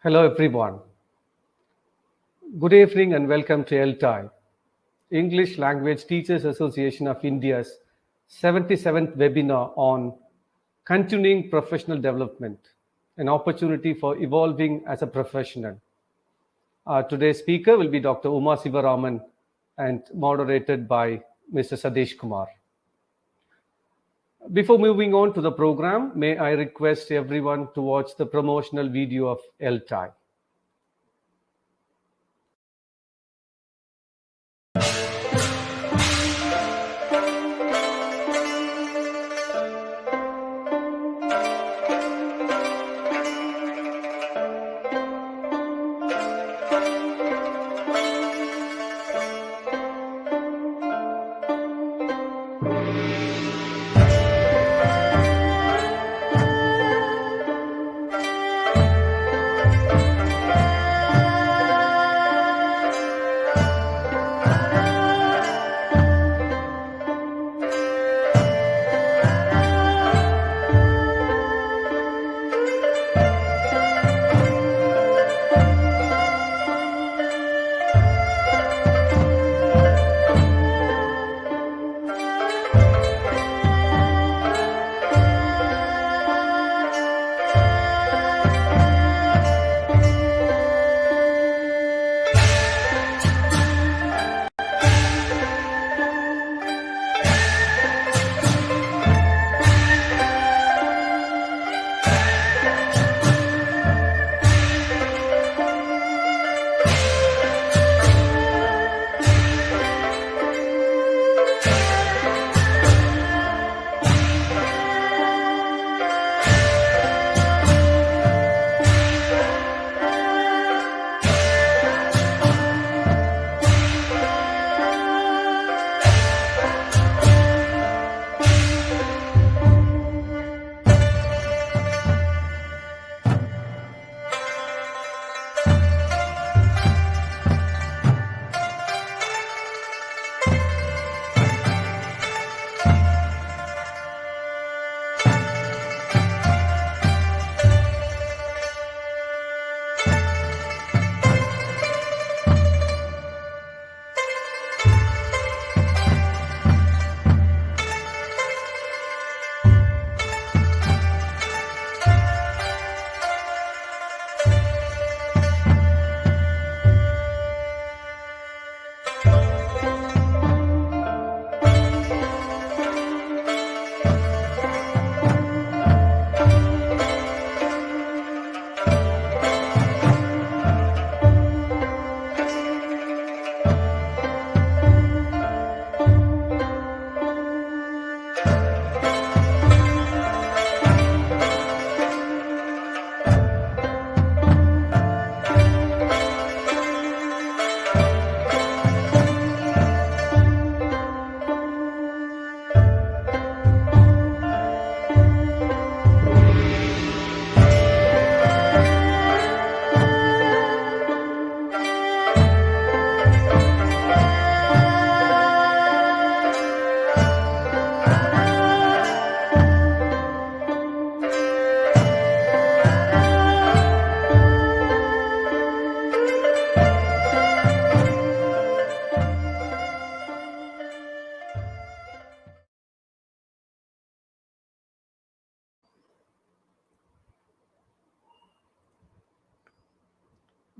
Hello everyone. Good evening and welcome to ELTAI, English Language Teachers Association of India's 77th webinar on continuing professional development, an opportunity for evolving as a professional. Today's speaker will be Dr. Sivaraman and moderated by Mr. Sathish Kumar. Before moving on to the program, may I request everyone to watch the promotional video of ELTAI.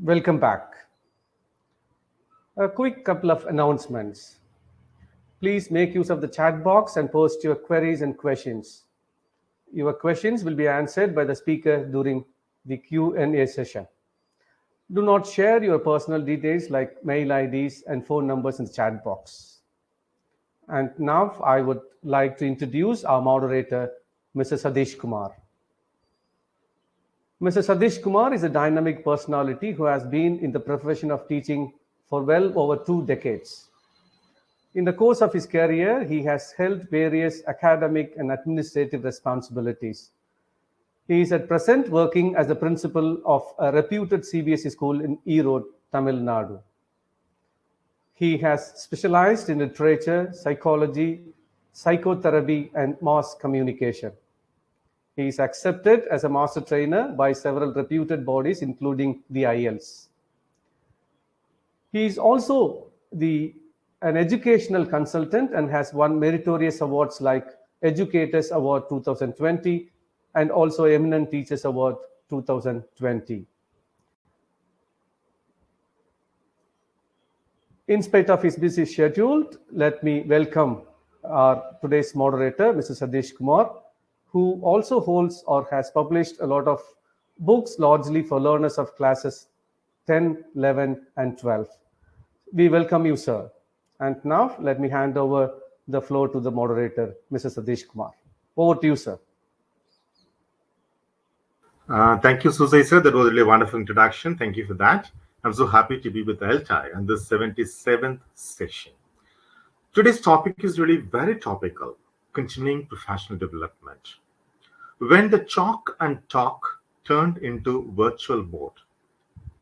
Welcome back. A quick couple of announcements. Please make use of the chat box and post your queries and questions. Your questions will be answered by the speaker during the Q&A session. Do not share your personal details like mail IDs and phone numbers in the chat box. And now I would like to introduce our moderator, Mr. Sathish Kumar. Mr. Sathish Kumar is a dynamic personality who has been in the profession of teaching for well over 2 decades. In the course of his career, he has held various academic and administrative responsibilities. He is at present working as the principal of a reputed CBSE school in Erode, Tamil Nadu. He has specialized in literature, psychology, psychotherapy, and mass communication. He is accepted as a master trainer by several reputed bodies, including the IELTS. He is also an educational consultant and has won meritorious awards like Educators Award 2020 and also Eminent Teachers Award 2020. In spite of his busy schedule, let me welcome our today's moderator, Mr. Sathish Kumar, who also holds or has published a lot of books largely for learners of classes 10, 11, and 12. We welcome you, sir. And now let me hand over the floor to the moderator, Mr. Sathish Kumar. Over to you, sir. Thank you, Suzai, sir. That was a really wonderful introduction. Thank you for that. I'm so happy to be with ELTAI on this 77th session. Today's topic is really very topical, continuing professional development. When the chalk and talk turned into virtual mode,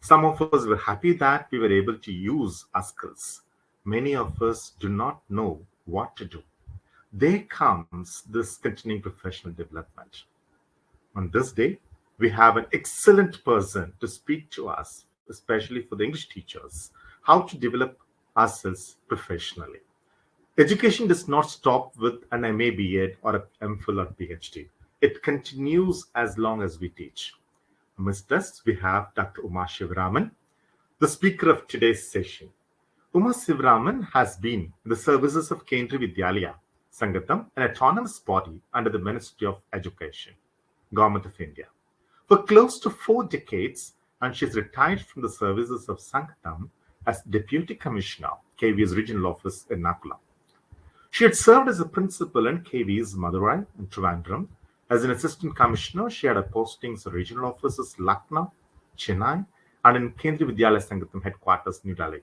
some of us were happy that we were able to use our skills. Many of us do not know what to do. There comes this continuing professional development. On this day, we have an excellent person to speak to us, especially for the English teachers, how to develop ourselves professionally. Education does not stop with an MA, B.Ed or an MPhil or PhD. It continues as long as we teach. Amidst us, we have Dr. Sivaraman, the speaker of today's session. Sivaraman has been in the services of Kendriya Vidyalaya Sangatam, an autonomous body under the Ministry of Education, Government of India, for close to 4 decades, and she is retired from the services of Sangatam as Deputy Commissioner, KV's regional office in Nakula. She had served as a principal in KV's Madurai and Trivandrum. As an assistant commissioner, she had her postings in regional offices Lucknow, Chennai, and in Kendriya Vidyalaya Sangatam headquarters, New Delhi.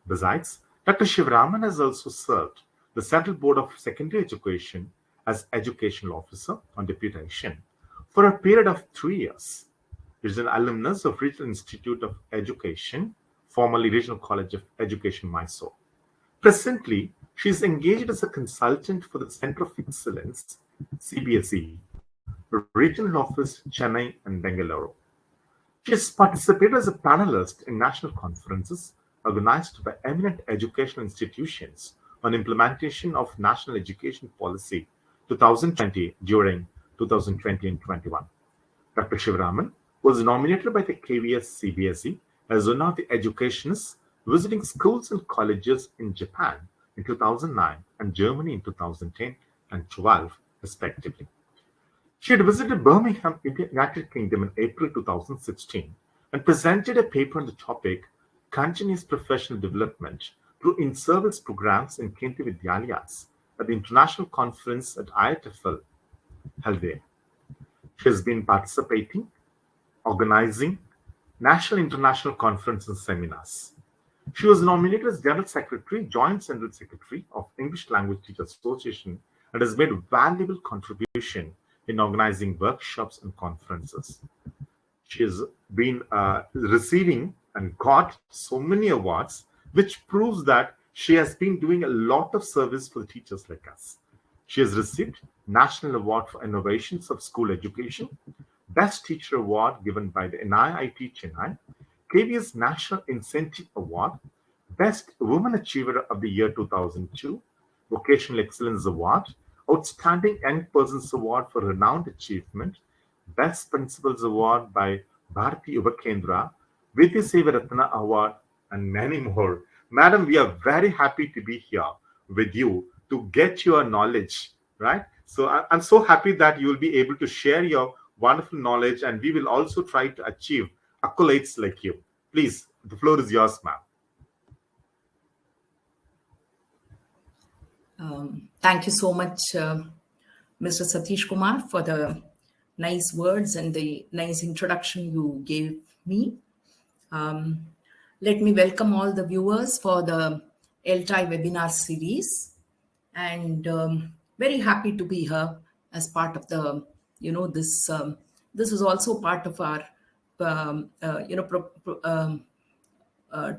Besides, Dr. Sivaraman has also served the Central Board of Secondary Education as educational officer on deputation for a period of 3 years. He is an alumnus of Regional Institute of Education, formerly Regional College of Education, Mysore. Presently, she is engaged as a consultant for the Center of Excellence, CBSE, Regional Office, Chennai and Bengaluru. She has participated as a panelist in national conferences organized by eminent educational institutions on implementation of National Education Policy 2020 during 2020 and 21. Dr. Sivaraman was nominated by the KVS CBSE as one of the educationists visiting schools and colleges in Japan in 2009 and Germany in 2010 and 12, respectively. She had visited Birmingham, United Kingdom in April 2016 and presented a paper on the topic Continuous Professional Development through in-service programs in Kendriya Vidyalayas at the International Conference at IITFL held there. She has been participating, organizing national international conferences and seminars. She was nominated as General Secretary, Joint General Secretary of English Language Teachers Association and has made a valuable contribution in organizing workshops and conferences. She has been receiving and got so many awards, which proves that she has been doing a lot of service for the teachers like us. She has received National Award for Innovations of School Education, Best Teacher Award given by the NIIT Chennai, KVS National Incentive Award, Best Woman Achiever of the Year 2002, Vocational Excellence Award, Outstanding Young Persons Award for Renowned Achievement, Best Principals Award by Bharati Yuva Kendra, Vidya Seva Ratna Award, and many more. Madam, we are very happy to be here with you to get your knowledge, right? So I'm so happy that you will be able to share your wonderful knowledge, and we will also try to achieve accolades like you. Please, the floor is yours, ma'am. Thank you so much, Mr. Sathish Kumar, for the nice words and the nice introduction you gave me. Let me welcome all the viewers for the ELTAI webinar series, and very happy to be here as part of the, this is also part of our,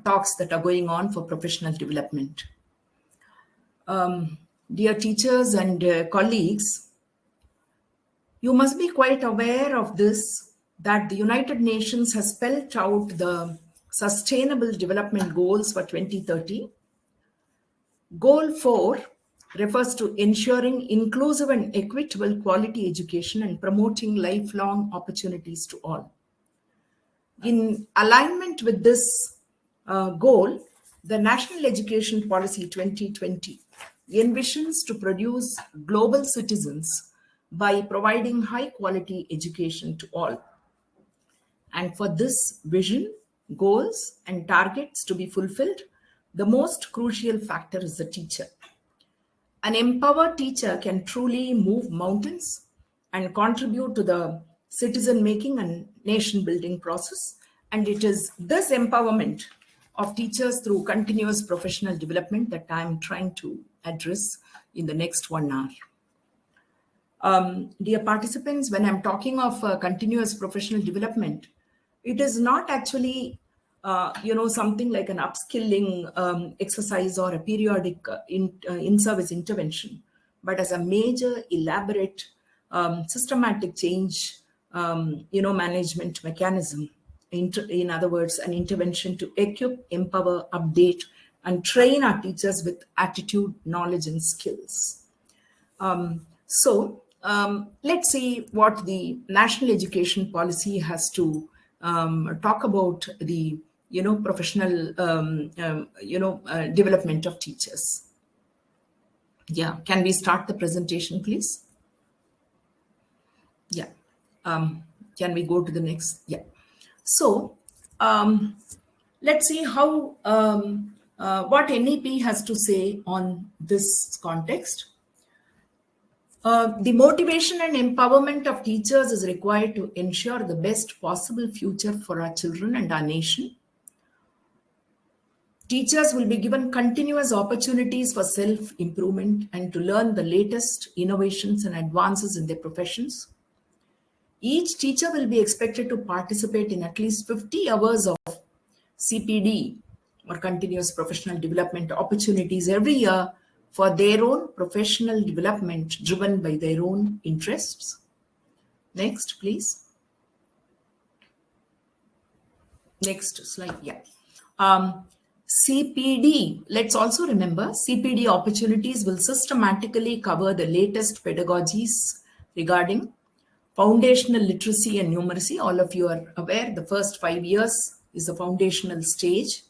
talks that are going on for professional development. Dear teachers and colleagues, You must be quite aware of this, that the United Nations has spelled out the Sustainable Development Goals for 2030. Goal 4 refers to ensuring inclusive and equitable quality education and promoting lifelong opportunities to all. In alignment with this goal, the National Education Policy 2020 envisions to produce global citizens by providing high quality education to all. And for this vision, goals, and targets to be fulfilled, the most crucial factor is the teacher. An empowered teacher can truly move mountains and contribute to the citizen making and nation building process. And it is this empowerment of teachers through continuous professional development that I'm trying to address in the next 1 hour. Dear participants, when I'm talking of continuous professional development, it is not actually something like an upskilling exercise or a periodic in-service intervention, but as a major, elaborate, systematic change, management mechanism. In other words, an intervention to equip, empower, update, and train our teachers with attitude, knowledge, and skills. Let's see what the National Education Policy has to talk about the professional development of teachers. Yeah, can we start the presentation, please? Yeah, can we go to the next? Yeah. So let's see how what NEP has to say on this context. The motivation and empowerment of teachers is required to ensure the best possible future for our children and our nation. Teachers will be given continuous opportunities for self-improvement and to learn the latest innovations and advances in their professions. Each teacher will be expected to participate in at least 50 hours of CPD or continuous professional development opportunities every year for their own professional development driven by their own interests. Next, please. Next slide, yeah. CPD, let's also remember, CPD opportunities will systematically cover the latest pedagogies regarding foundational literacy and numeracy. All of you are aware, the first 5 years is the foundational stage.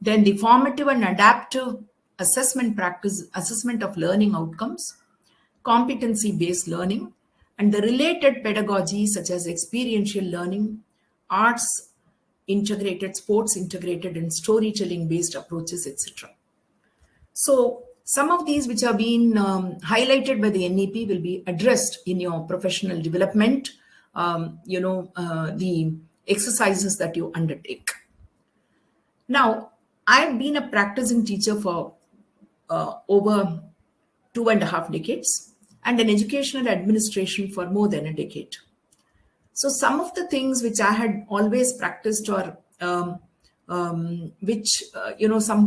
Then the formative and adaptive assessment practice, assessment of learning outcomes, competency-based learning, and the related pedagogies such as experiential learning, arts integrated, sports integrated, and storytelling-based approaches, etc. So some of these which have been highlighted by the NEP will be addressed in your professional development, the exercises that you undertake. Now, I've been a practicing teacher for over 2.5 decades and an educational administration for more than a decade. So some of the things which I had always practiced or some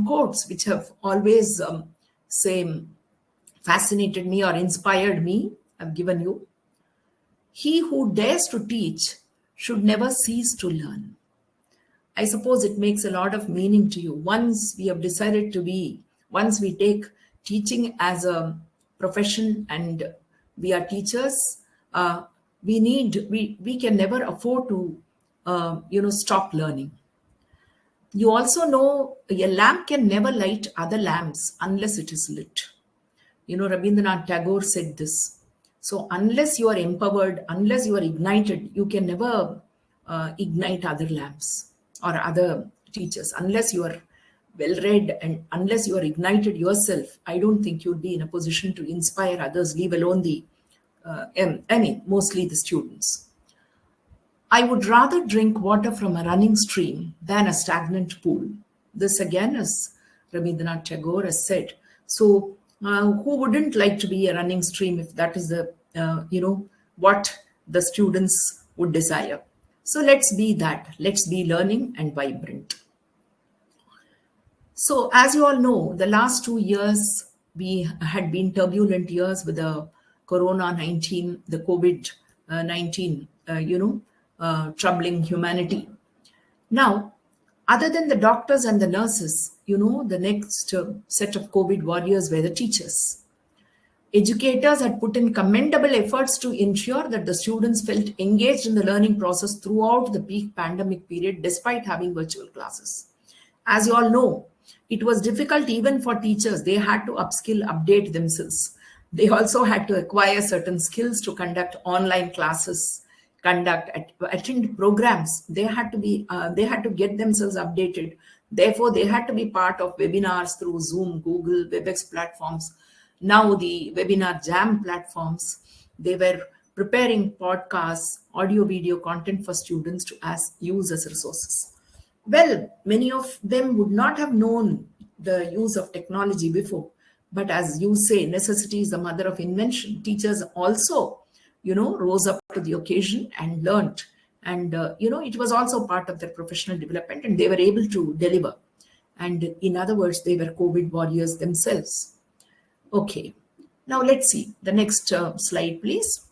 quotes which have always fascinated me or inspired me, I've given you. He who dares to teach should never cease to learn. I suppose it makes a lot of meaning to you. Once we have decided to be, once we take teaching as a profession and we are teachers, we can never afford to, stop learning. You also know a lamp can never light other lamps unless it is lit. Rabindranath Tagore said this. So unless you are empowered, unless you are ignited, you can never ignite other lamps or other teachers. Unless you are well-read and unless you are ignited yourself, I don't think you'll be in a position to inspire others, leave alone mostly the students. I would rather drink water from a running stream than a stagnant pool. This again, as Rabindranath Tagore has said. So who wouldn't like to be a running stream if that is the, what the students would desire? So let's be that. Let's be learning and vibrant. So as you all know, the last 2 years, we had been turbulent years with the Corona-19, the COVID 19, troubling humanity. Now, other than the doctors and the nurses, the next set of COVID warriors were the teachers. Educators had put in commendable efforts to ensure that the students felt engaged in the learning process throughout the peak pandemic period, despite having virtual classes. As you all know, it was difficult even for teachers. They had to upskill, update themselves. They also had to acquire certain skills to conduct online classes, attend programs. They had to get themselves updated. Therefore, they had to be part of webinars through Zoom, Google, WebEx platforms. Now the webinar jam platforms. They were preparing podcasts, audio, video content for students to use as resources. Well, many of them would not have known the use of technology before. But as you say, necessity is the mother of invention. Teachers also, rose up to the occasion and learned. And, it was also part of their professional development, and they were able to deliver. And in other words, they were COVID warriors themselves. Okay, now let's see the next slide, please.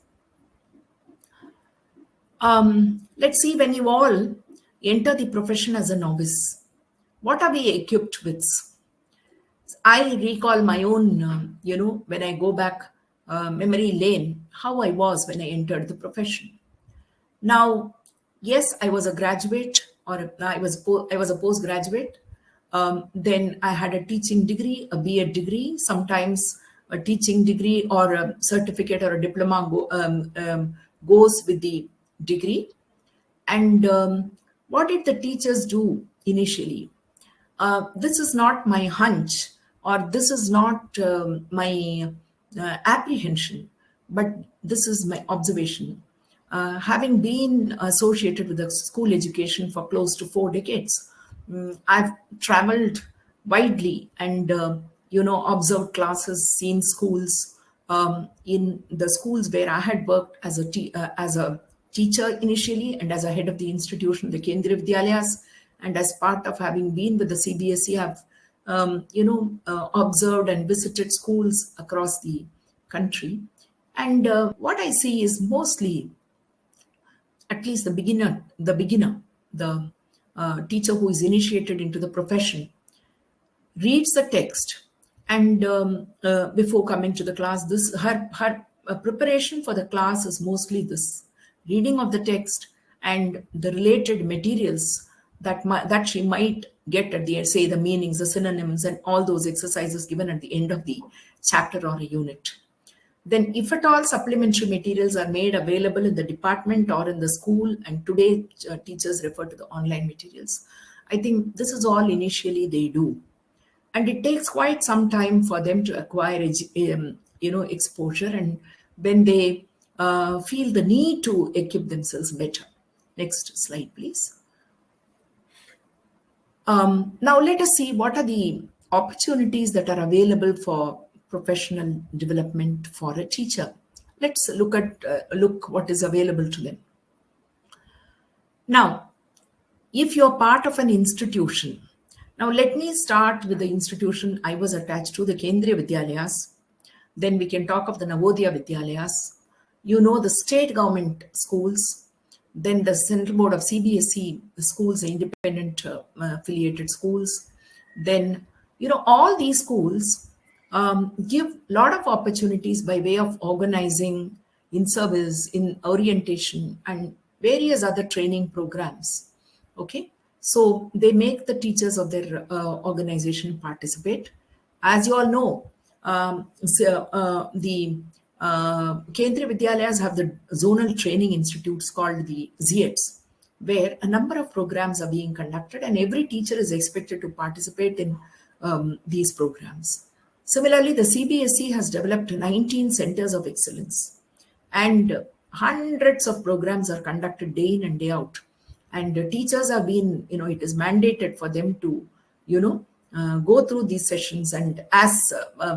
Let's see, when you all enter the profession as a novice, what are we equipped with? I recall my own, when I go back memory lane, how I was when I entered the profession. Now, yes, I was a graduate, or I was a postgraduate. Then I had a teaching degree, a B.Ed degree, sometimes a teaching degree or a certificate or a diploma goes with the degree. And what did the teachers do initially? This is not my hunch, or this is not my apprehension, but this is my observation. Having been associated with the school education for close to 4 decades, I've traveled widely and, observed classes, seen schools. In the schools where I had worked as a teacher initially, and as a head of the institution, the Kendriya Vidyalayas, and as part of having been with the CBSE, I've observed and visited schools across the country. And what I see is mostly, at least the beginner, the teacher who is initiated into the profession, reads the text, and before coming to the class, her preparation for the class is mostly this reading of the text and the related materials that she might get at the end, say the meanings, the synonyms, and all those exercises given at the end of the chapter or a unit. Then, if at all, supplementary materials are made available in the department or in the school, and today teachers refer to the online materials. I think this is all initially they do. And it takes quite some time for them to acquire, exposure, and when they feel the need to equip themselves better. Next slide, please. Now let us see what are the opportunities that are available for professional development for a teacher. Let's look what is available to them. Now, if you're part of an institution, now let me start with the institution I was attached to, the Kendriya Vidyalayas. Then we can talk of the Navodaya Vidyalayas. The state government schools, then the Central Board of CBSE, the schools, the independent affiliated schools. Then, all these schools give a lot of opportunities by way of organizing, in service, in orientation, and various other training programs. Okay, so they make the teachers of their organization participate. As you all know, the Kendriya Vidyalayas have the zonal training institutes called the ZEITs, where a number of programs are being conducted, and every teacher is expected to participate in these programs. Similarly, the CBSE has developed 19 centers of excellence, and hundreds of programs are conducted day in and day out. And the teachers have been, it is mandated for them to, go through these sessions, and as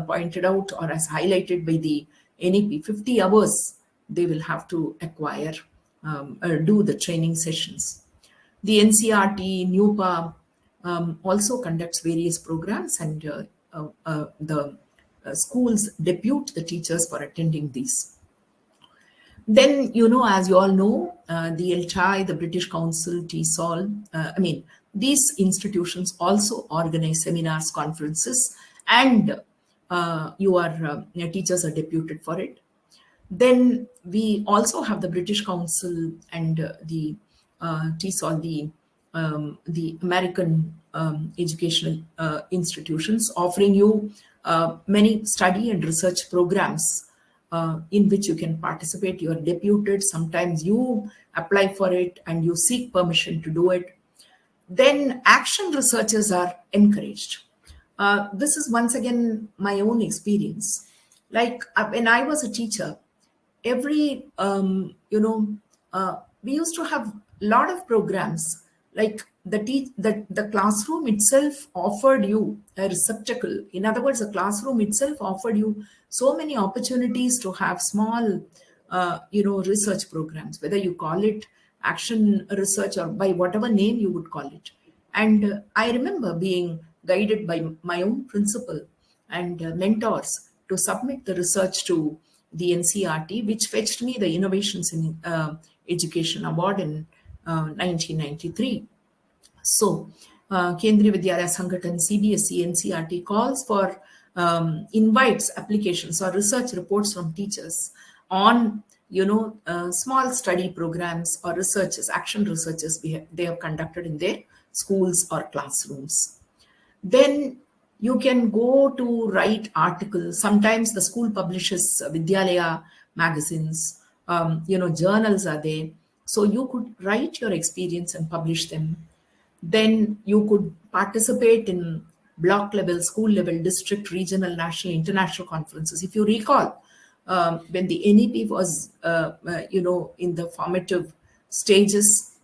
pointed out or as highlighted by the NEP, 50 hours they will have to acquire, do the training sessions. The NCRT, NUPA also conducts various programs, and the schools depute the teachers for attending these. Then, as you all know, the ELTAI, the British Council, TESOL, these institutions also organize seminars, conferences, and your teachers are deputed for it. Then we also have the British Council and the TESOL, the American educational institutions, offering you many study and research programs in which you can participate. You are deputed. Sometimes you apply for it and you seek permission to do it. Then action researchers are encouraged. This is once again my own experience. Like when I was a teacher, every we used to have a lot of programs. Like the classroom itself offered you a receptacle. In other words, the classroom itself offered you so many opportunities to have small research programs, whether you call it action research or by whatever name you would call it. And I remember being guided by my own principal and mentors to submit the research to the NCRT, which fetched me the Innovations in Education Award in 1993. So, Kendriya Vidyalaya Sangathan, CBSE, NCRT calls for invites applications or research reports from teachers on small study programs or researches, action researches they have conducted in their schools or classrooms. Then you can go to write articles. Sometimes the school publishes Vidyalaya magazines, journals are there. So you could write your experience and publish them. Then you could participate in block level, school level, district, regional, national, international conferences. If you recall, when the NEP was, in the formative stages,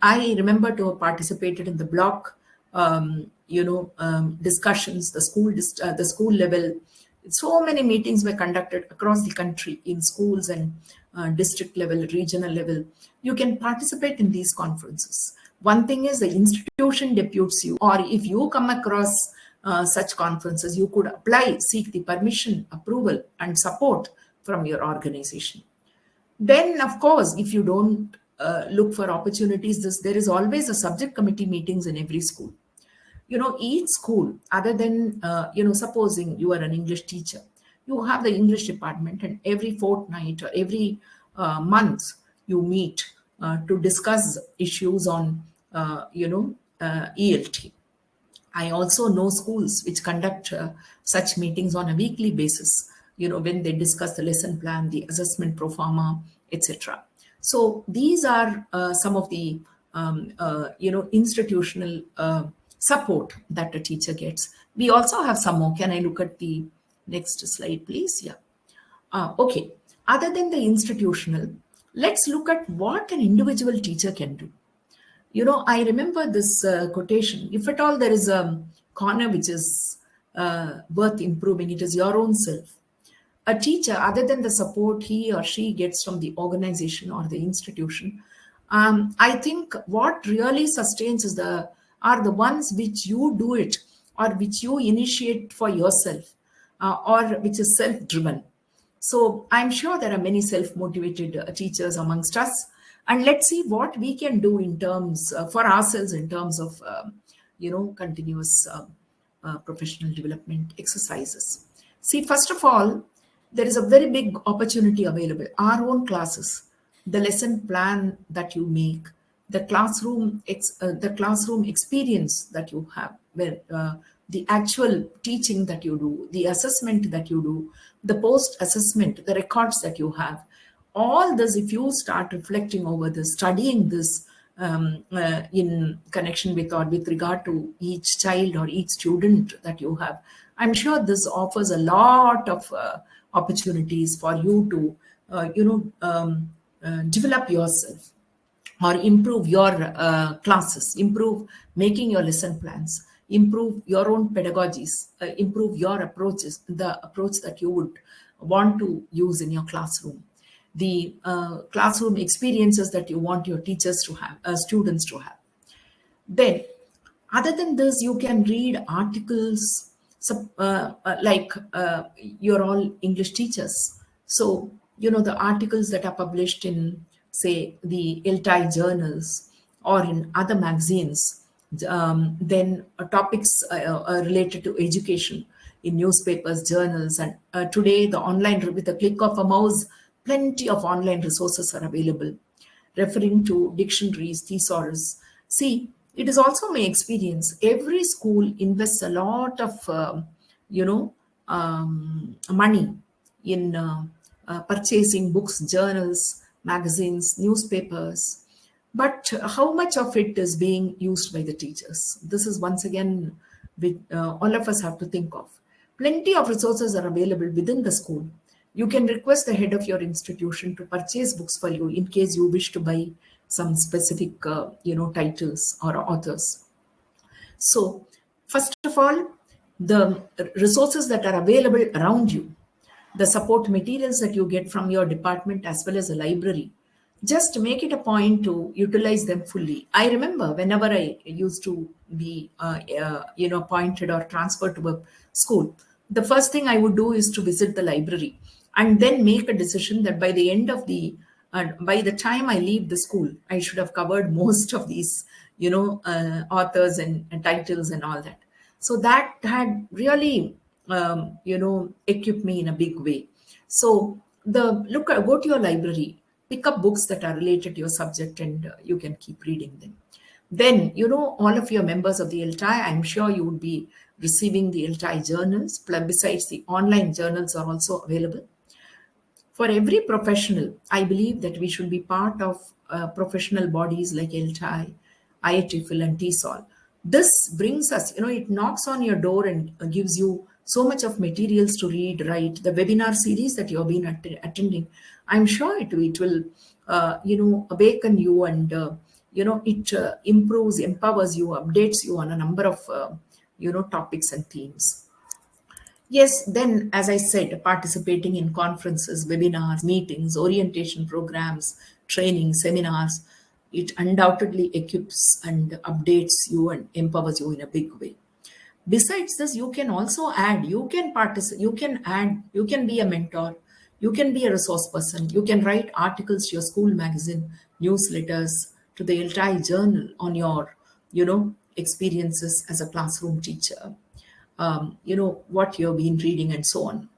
I remember to have participated in the block, discussions, the school level. So many meetings were conducted across the country in schools and district level, regional level. You can participate in these conferences. One thing is the institution deputes you, or if you come across such conferences, you could apply, seek the permission, approval, and support from your organization. Then, of course, if you don't look for opportunities, there is always a subject committee meetings in every school. Each school, other than, supposing you are an English teacher, you have the English department, and every fortnight or every month you meet to discuss issues on, ELT. I also know schools which conduct such meetings on a weekly basis, when they discuss the lesson plan, the assessment pro forma, etc. So these are some of the, institutional support that a teacher gets. We also have some more. Can I look at the next slide, please? Yeah. Okay. Other than the institutional, let's look at what an individual teacher can do. I remember this quotation: if at all there is a corner which is worth improving, it is your own self. A teacher, other than the support he or she gets from the organization or the institution, I think what really sustains are the ones which you do it, or which you initiate for yourself, or which is self-driven. So I'm sure there are many self-motivated teachers amongst us, and let's see what we can do in terms for ourselves in terms of continuous professional development exercises. See, first of all, there is a very big opportunity available. Our own classes, the lesson plan that you make, the classroom experience that you have, where the actual teaching that you do, the assessment that you do, the post-assessment, the records that you have, all this, if you start reflecting over this, studying this in connection with or with regard to each child or each student that you have, I'm sure this offers a lot of opportunities for you to, develop yourself, or improve your classes, improve making your lesson plans, improve your own pedagogies, improve your approaches, the approach that you would want to use in your classroom, the classroom experiences that you want your teachers to have, students to have. Then, other than this, you can read articles, like you're all English teachers. So the articles that are published in, say, the ELTAI journals or in other magazines, then topics related to education in newspapers, journals, and today the online, with a click of a mouse, plenty of online resources are available, referring to dictionaries, thesaurus. See, it is also my experience. Every school invests a lot of, money in purchasing books, journals, magazines, newspapers. But how much of it is being used by the teachers? This is once again all of us have to think of. Plenty of resources are available within the school. You can request the head of your institution to purchase books for you in case you wish to buy some specific, titles or authors. So, first of all, the resources that are available around you, the support materials that you get from your department as well as a library, just make it a point to utilize them fully. I remember whenever I used to be, appointed or transferred to a school, the first thing I would do is to visit the library and then make a decision that by the end of by the time I leave the school, I should have covered most of these, authors and titles and all that. So that had really, equipped me in a big way. So go to your library, pick up books that are related to your subject, and you can keep reading them. Then, all of your members of the ELTAI, I'm sure you would be receiving the ELTAI journals. Besides, the online journals are also available. For every professional, I believe that we should be part of professional bodies like ELTAI, IITFL, and TESOL. This brings us, it knocks on your door and gives you so much of materials to read, write. The webinar series that you've been attending, I'm sure it will, awaken you, and, it improves, empowers you, updates you on a number of, topics and themes. Yes, then, as I said, participating in conferences, webinars, meetings, orientation programs, training, seminars, it undoubtedly equips and updates you and empowers you in a big way. Besides this, you can also add, you can be a mentor, you can be a resource person, you can write articles to your school magazine, newsletters, to the ELTAI journal on your, experiences as a classroom teacher. What you've been reading and so on.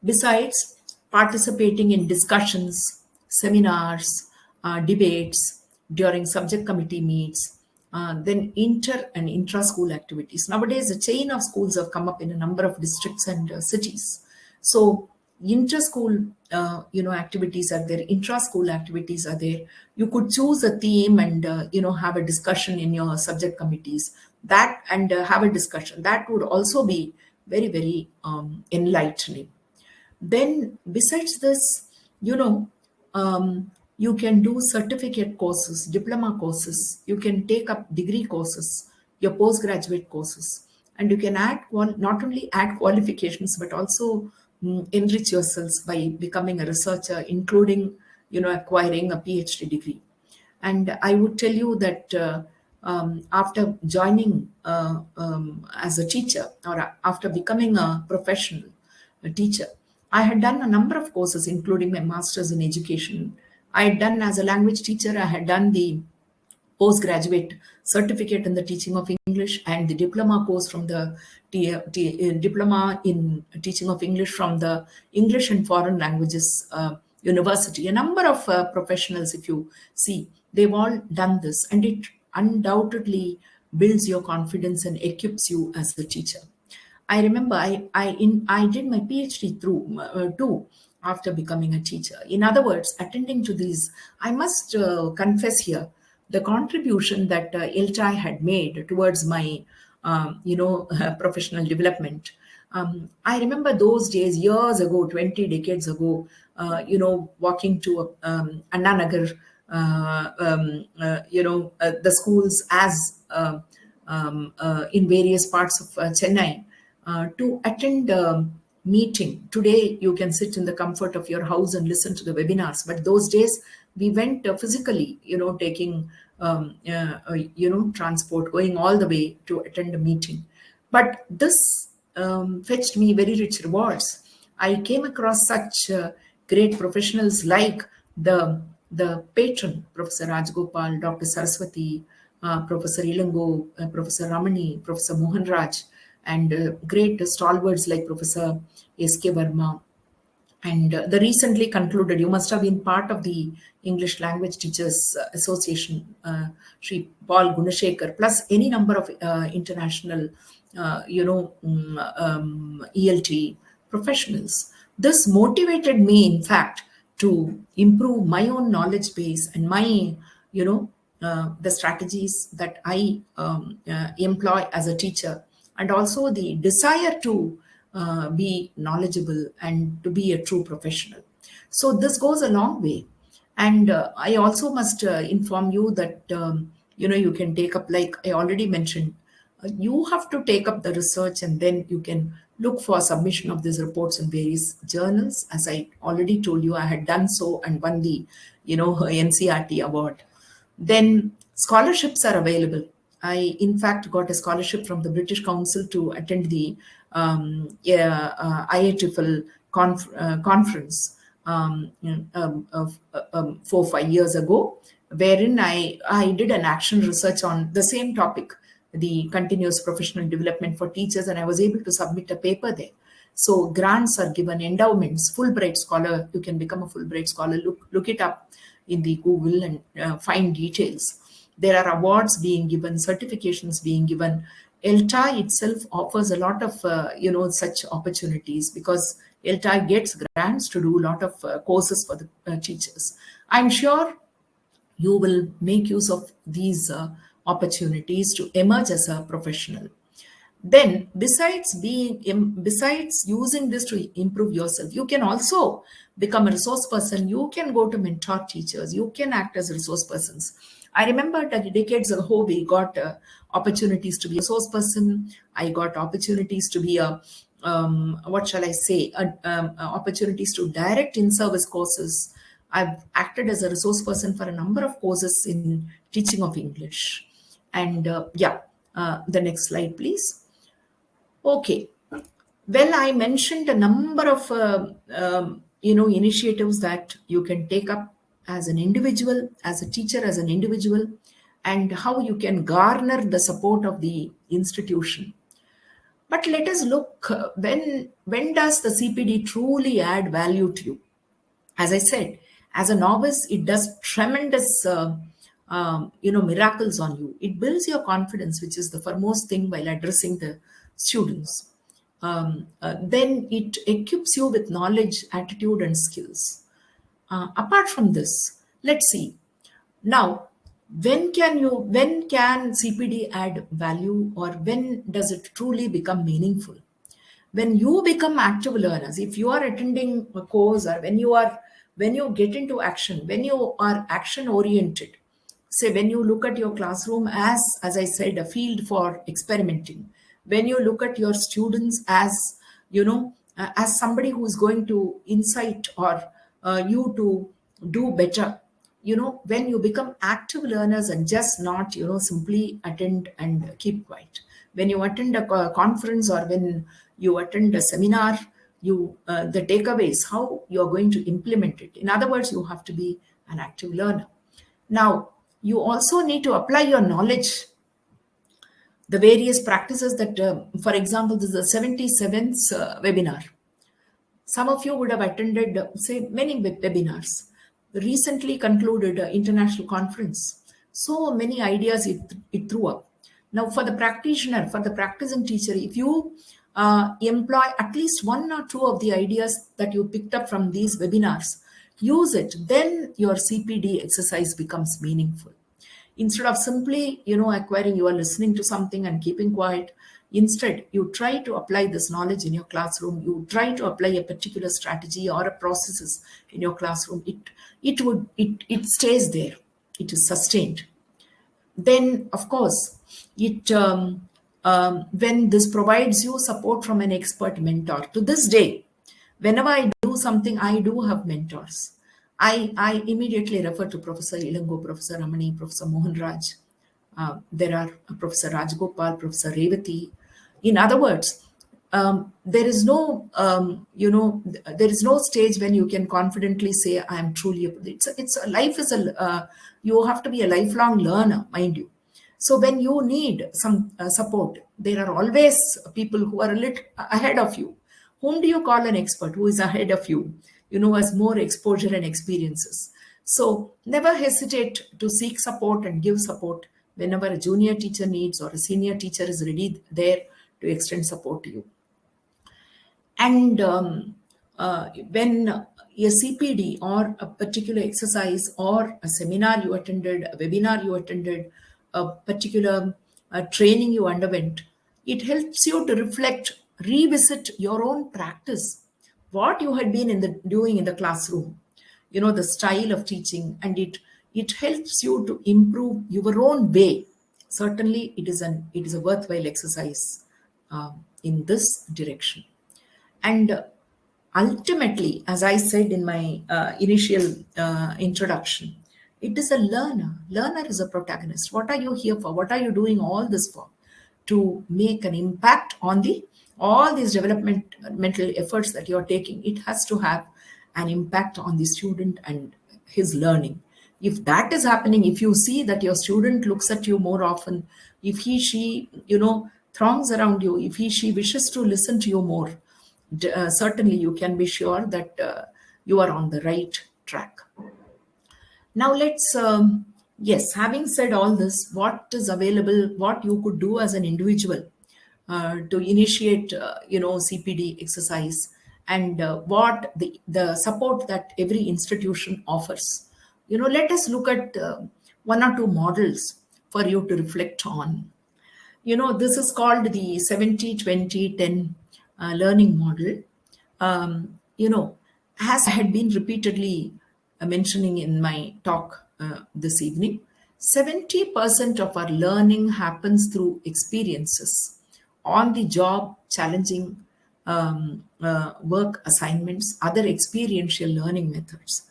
Besides, participating in discussions, seminars, debates during subject committee meets, then inter and intra-school activities. Nowadays, a chain of schools have come up in a number of districts and cities. So inter-school, activities are there, intra-school activities are there. You could choose a theme and, have a discussion in your subject committees and have a discussion. That would also be very, very enlightening. Then besides this, you can do certificate courses, diploma courses. You can take up degree courses, your postgraduate courses, and you can not only add qualifications, but also enrich yourselves by becoming a researcher, including, acquiring a PhD degree. And I would tell you that after joining as a teacher, or after becoming a professional teacher, I had done a number of courses, including my master's in education. I had done, as a language teacher, I had done the postgraduate certificate in the teaching of English and the diploma course from the diploma in teaching of English from the English and Foreign Languages University. A number of professionals, if you see, they've all done this, and it undoubtedly builds your confidence and equips you as the teacher. I remember I did my PhD too after becoming a teacher. In other words, attending to these, I must confess here, the contribution that ELTAI had made towards my, professional development. I remember those days, years ago, 20 decades ago, walking to Anna Nagar, the schools as in various parts of Chennai to attend a meeting. Today, you can sit in the comfort of your house and listen to the webinars. But those days, we went physically, taking, transport, going all the way to attend a meeting. But this fetched me very rich rewards. I came across such great professionals like the patron, Professor Rajgopal, Dr. Saraswati, Professor Ilango, Professor Ramani, Professor Mohanraj, and great stalwarts like Professor S.K. Verma. And the recently concluded, you must have been part of the English Language Teachers Association, Sri Paul Gunashekar, plus any number of international, ELT professionals. This motivated me, in fact, to improve my own knowledge base and my, the strategies that I employ as a teacher, and also the desire to be knowledgeable and to be a true professional. So this goes a long way. And I also must inform you that, you can take up, like I already mentioned, you have to take up the research, and then you can look for submission of these reports in various journals. As I already told you, I had done so and won the, NCRT award. Then scholarships are available. I, in fact, got a scholarship from the British Council to attend the IATFL conference 4 or 5 years ago, wherein I did an action research on the same topic, the continuous professional development for teachers, and I was able to submit a paper there. So grants are given, endowments, Fulbright Scholar, you can become a Fulbright Scholar. Look it up in the Google and find details. There are awards being given, certifications being given. ELTAI itself offers a lot of, such opportunities, because ELTAI gets grants to do a lot of courses for the teachers. I'm sure you will make use of these opportunities to emerge as a professional. Then, besides using this to improve yourself, you can also become a resource person. You can go to mentor teachers. You can act as resource persons. I remember that decades ago, we got opportunities to be a resource person. I got opportunities to be opportunities to direct in-service courses. I've acted as a resource person for a number of courses in teaching of English. And the next slide, please. Okay. Well, I mentioned a number of, initiatives that you can take up as an individual, as a teacher, as an individual, and how you can garner the support of the institution. But let us look, when does the CPD truly add value to you? As I said, as a novice, it does tremendous, miracles on you. It builds your confidence, which is the foremost thing while addressing the students. Then it equips you with knowledge, attitude, and skills. Apart from this, let's see. Now, when can CPD add value, or when does it truly become meaningful? When you become active learners, if you are attending a course, or when you get into action, when you are action oriented, say when you look at your classroom as I said, a field for experimenting, when you look at your students as, as somebody who is going to incite or you to do better, when you become active learners and just not, simply attend and keep quiet. When you attend a conference, or when you attend a seminar, the takeaways, how you are going to implement it. In other words, you have to be an active learner. Now, you also need to apply your knowledge, the various practices that, for example, this is the 77th webinar. Some of you would have attended, say, many webinars. The recently concluded international conference. So many ideas it threw up. Now, for the practitioner, for the practicing teacher, if you employ at least 1 or 2 of the ideas that you picked up from these webinars, use it, then your CPD exercise becomes meaningful. Instead of simply, acquiring, you are listening to something and keeping quiet. Instead, you try to apply this knowledge in your classroom. You try to apply a particular strategy or a processes in your classroom. It stays there. It is sustained. Then, of course, when this provides you support from an expert mentor. To this day, whenever I do something, I do have mentors. I immediately refer to Professor Ilango, Professor Ramani, Professor Mohanraj. There are Professor Rajgopal, Professor Revati. In other words, there is no, there is no stage when you can confidently say, I am truly, life is you have to be a lifelong learner, mind you. So when you need some support, there are always people who are a little ahead of you. Whom do you call an expert? Who is ahead of you, has more exposure and experiences. So never hesitate to seek support and give support whenever a junior teacher needs or a senior teacher is ready there to extend support to you. And when a CPD or a particular exercise or a seminar you attended, a webinar you attended, a particular training you underwent, it helps you to reflect, revisit your own practice, what you had been doing in the classroom, the style of teaching, and it helps you to improve your own way. Certainly, it is a worthwhile exercise in this direction. And ultimately, as I said in my initial introduction, it is a learner. Learner is a protagonist. What are you here for? What are you doing all this for? To make an impact on all these developmental efforts that you're taking. It has to have an impact on the student and his learning. If that is happening, if you see that your student looks at you more often, if he, she, throngs around you, if he, she wishes to listen to you more, certainly you can be sure that you are on the right track. Now let's, yes, having said all this, what is available, what you could do as an individual to initiate, CPD exercise, and what the support that every institution offers. Let us look at one or two models for you to reflect on. This is called the 70-20-10 learning model. As I had been repeatedly mentioning in my talk this evening, 70% of our learning happens through experiences, on the job, challenging work assignments, other experiential learning methods.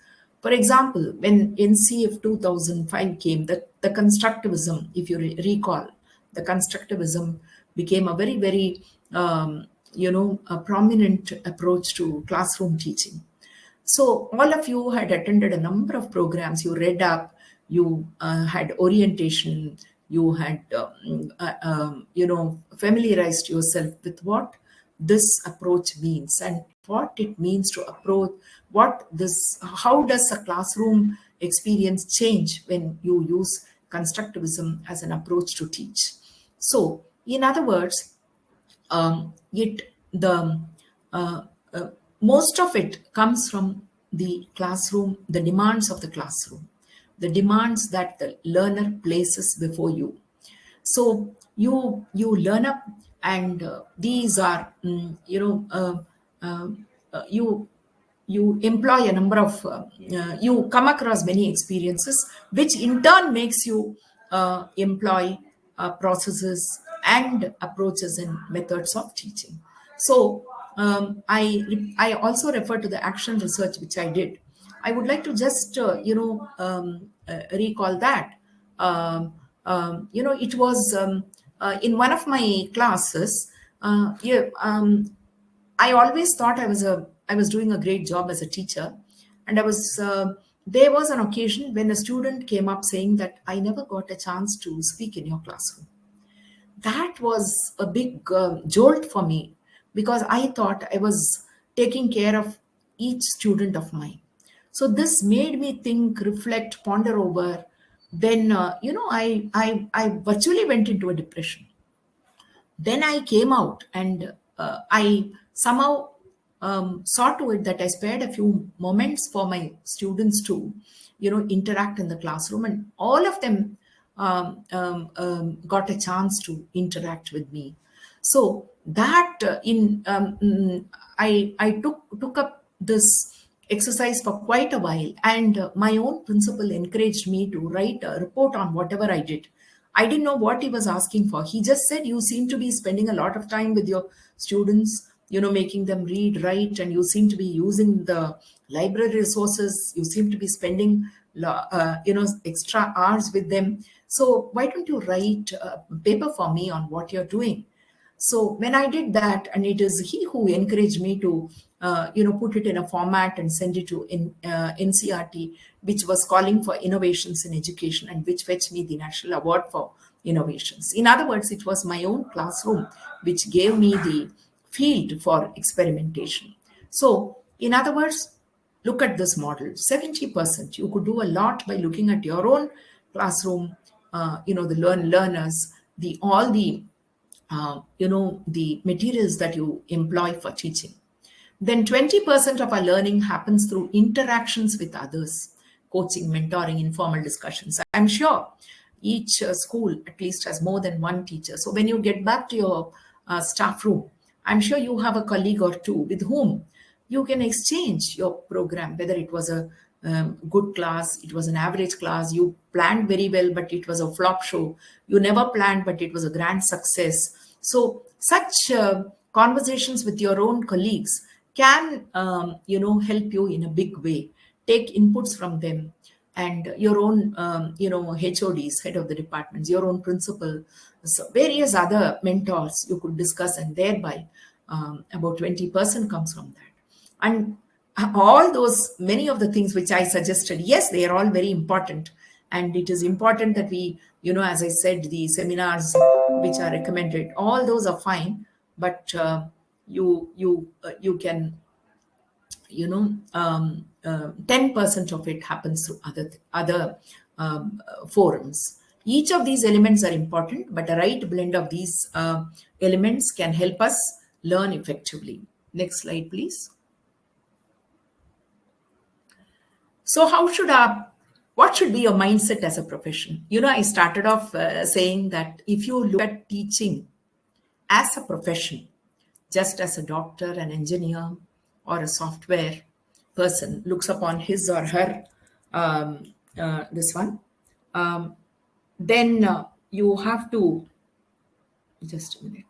For example, when NCF 2005 came, the constructivism, if you recall, the constructivism became a very, very, a prominent approach to classroom teaching. So all of you had attended a number of programs, you read up, you had orientation, you had, familiarized yourself with what this approach means and what it means to approach, how does a classroom experience change when you use constructivism as an approach to teach. So in other words, most of it comes from the classroom, the demands of the classroom, the demands that the learner places before you. So you learn up, and these are, you employ a number of, you come across many experiences, which in turn makes you employ processes and approaches and methods of teaching. So I also refer to the action research which I did. I would like to just recall that. It was in one of my classes. I always thought I was doing a great job as a teacher, and there was an occasion when a student came up saying that I never got a chance to speak in your classroom. That was a big jolt for me, because I thought I was taking care of each student of mine. So this made me think, reflect, ponder over. Then, I virtually went into a depression. Then I came out, and I somehow saw to it that I spared a few moments for my students to, interact in the classroom, and all of them got a chance to interact with me. So that I took up this exercise for quite a while, and my own principal encouraged me to write a report on whatever I did. I didn't know what he was asking for. He just said, you seem to be spending a lot of time with your students, making them read, write, and you seem to be using the library resources. You seem to be spending, extra hours with them. So why don't you write a paper for me on what you're doing? So when I did that, and it is he who encouraged me to, put it in a format and send it to NCRT, which was calling for innovations in education and which fetched me the National Award for Innovations. In other words, it was my own classroom which gave me the field for experimentation. So in other words, look at this model. 70%, you could do a lot by looking at your own classroom, the learners, the materials that you employ for teaching. Then 20% of our learning happens through interactions with others, coaching, mentoring, informal discussions. I'm sure each school at least has more than one teacher. So when you get back to your staff room, I'm sure you have a colleague or two with whom you can exchange your program, whether it was a good class, it was an average class, you planned very well, but it was a flop show. You never planned, but it was a grand success. So such conversations with your own colleagues can, help you in a big way. Take inputs from them and your own, HODs, head of the departments, your own principal, so various other mentors you could discuss, and thereby about 20% comes from that. And all those, many of the things which I suggested, yes, they are all very important. And it is important that we, as I said, the seminars which are recommended, all those are fine. But you can, 10% of it happens through other forums. Each of these elements are important, but a right blend of these elements can help us learn effectively. Next slide, please. So what should be your mindset as a profession? I started off saying that if you look at teaching as a profession, just as a doctor, an engineer, or a software person looks upon his or her, then you have to, just a minute.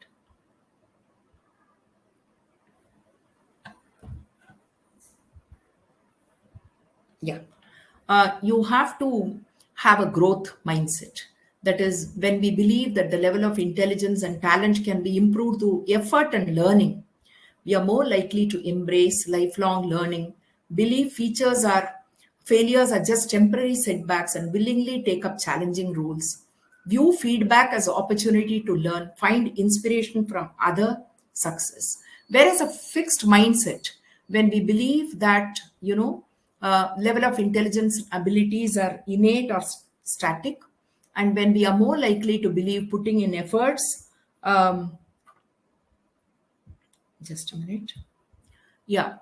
Yeah. You have to have a growth mindset. That is, when we believe that the level of intelligence and talent can be improved through effort and learning, we are more likely to embrace lifelong learning, believe failures are just temporary setbacks, and willingly take up challenging roles. View feedback as an opportunity to learn, find inspiration from other success. Whereas a fixed mindset, when we believe that, level of intelligence abilities are innate or static, and when we are more likely to believe putting in efforts, just a minute. Yeah.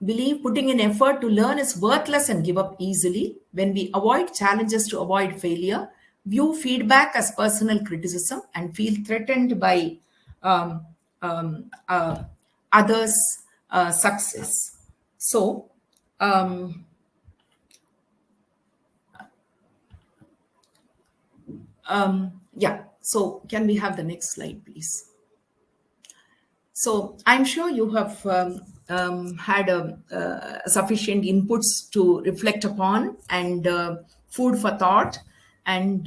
Believe putting in effort to learn is worthless and give up easily. When we avoid challenges to avoid failure, view feedback as personal criticism, and feel threatened by others' success. So, so can we have the next slide, please? So I'm sure you have had sufficient inputs to reflect upon, and food for thought. And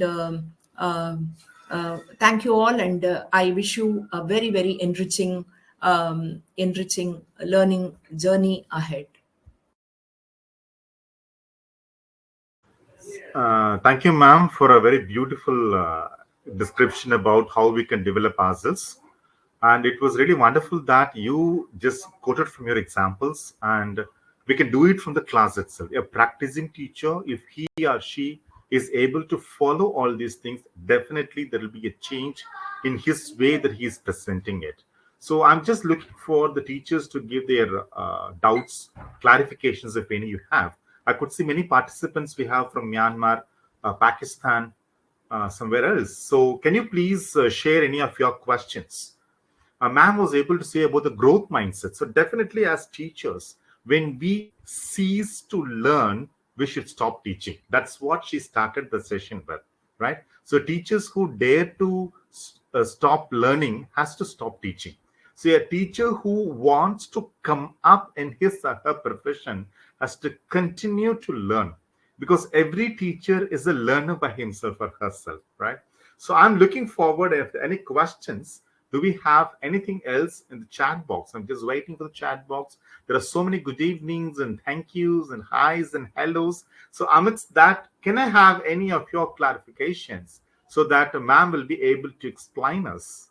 thank you all, and I wish you a very, very enriching learning journey ahead. Thank you, ma'am, for a very beautiful description about how we can develop ourselves. And it was really wonderful that you just quoted from your examples, and we can do it from the class itself. A practicing teacher, if he or she is able to follow all these things, definitely there will be a change in his way that he is presenting it. So I'm just looking for the teachers to give their doubts, clarifications, if any you have. I could see many participants we have from Myanmar, Pakistan, somewhere else. So can you please share any of your questions? Ma'am was able to say about the growth mindset. So definitely as teachers, when we cease to learn, we should stop teaching. That's what she started the session with, right? So teachers who dare to stop learning has to stop teaching. So a teacher who wants to come up in his or her profession has to continue to learn, because every teacher is a learner by himself or herself, right? So I'm looking forward, if any questions, Do we have anything else in the chat box? I'm just waiting for the chat box. There are so many good evenings and thank yous and highs and hellos. So amidst that, can I have any of your clarifications so that ma'am will be able to explain us?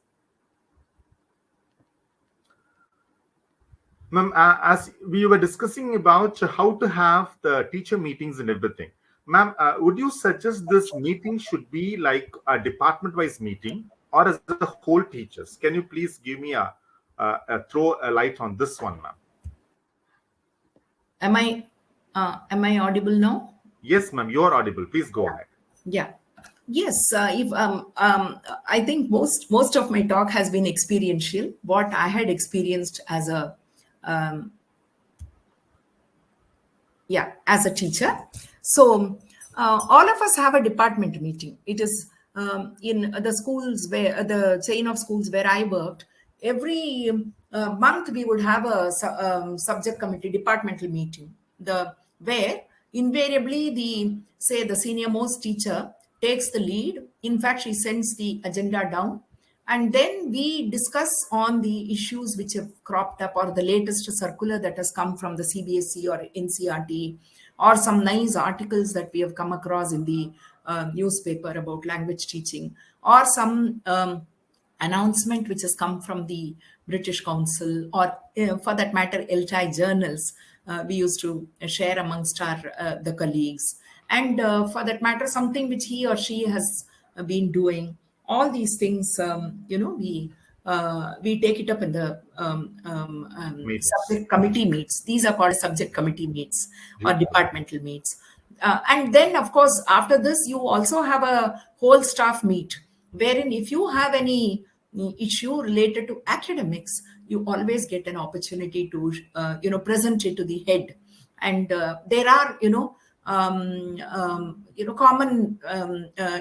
Ma'am, as we were discussing about how to have the teacher meetings and everything, ma'am, would you suggest this meeting should be like a department-wise meeting or as a whole teachers? Can you please give me throw a light on this one, ma'am? Am I audible now? Yes, ma'am, you are audible. Please go ahead. Yeah. Yes. I think most of my talk has been experiential. What I had experienced as a as a teacher. So all of us have a department meeting. It is in the schools where the chain of schools where I worked. Every month we would have a subject committee departmental meeting. Where invariably the senior most teacher takes the lead. In fact, she sends the agenda down. And then we discuss on the issues which have cropped up or the latest circular that has come from the CBSE or NCRT or some nice articles that we have come across in the newspaper about language teaching or some announcement which has come from the British Council or for that matter, ELTAI journals we used to share amongst the colleagues. And for that matter, something which he or she has been doing. All these things, we take it up in the subject committee meets. These are called subject committee meets or departmental meets. And then, of course, after this, you also have a whole staff meet, wherein if you have any issue related to academics, you always get an opportunity to, present it to the head. And there are, common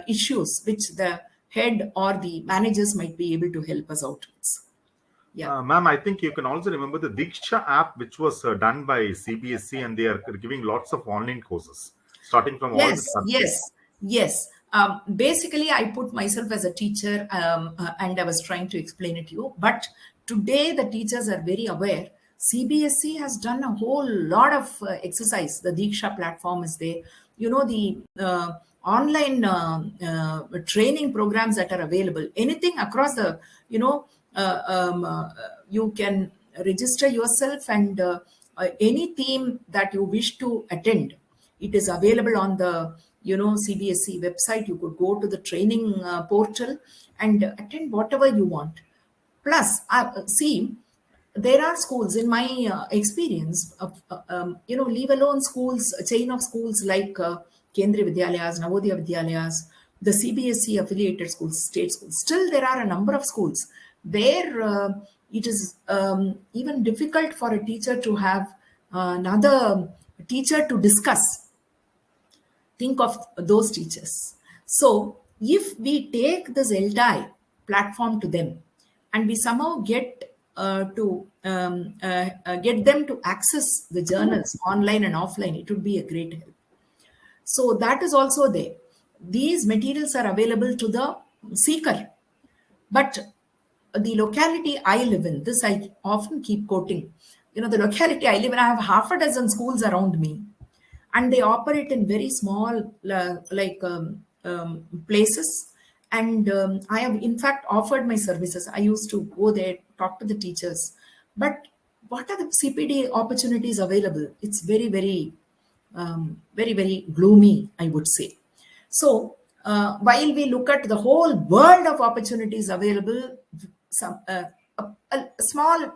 issues which the head or the managers might be able to help us out with. Yeah. Ma'am, I think you can also remember the Diksha app, which was done by CBSE, and they are giving lots of online courses, starting from all the subjects. Yes. Basically, I put myself as a teacher and I was trying to explain it to you. But today, the teachers are very aware. CBSE has done a whole lot of exercise. The Diksha platform is there. The online training programs that are available, anything across the, you can register yourself and any theme that you wish to attend, it is available on the, CBSE website. You could go to the training portal and attend whatever you want. Plus, there are schools in my experience of, leave alone schools, a chain of schools like Kendriya Vidyalayas, Navodaya Vidyalayas, the CBSE affiliated schools, state schools. Still, there are a number of schools where it is even difficult for a teacher to have another teacher to discuss. Think of those teachers. So, if we take this ELTAI platform to them and we somehow get them to access the journals online and offline, it would be a great help. So that is also there. These materials are available to the seeker. But the locality I live in, this I often keep quoting, the locality I live in, I have half a dozen schools around me. And they operate in very small, places. And I have, in fact, offered my services. I used to go there, talk to the teachers. But what are the CPD opportunities available? It's very, very, very gloomy, I would say. So while we look at the whole world of opportunities available, a small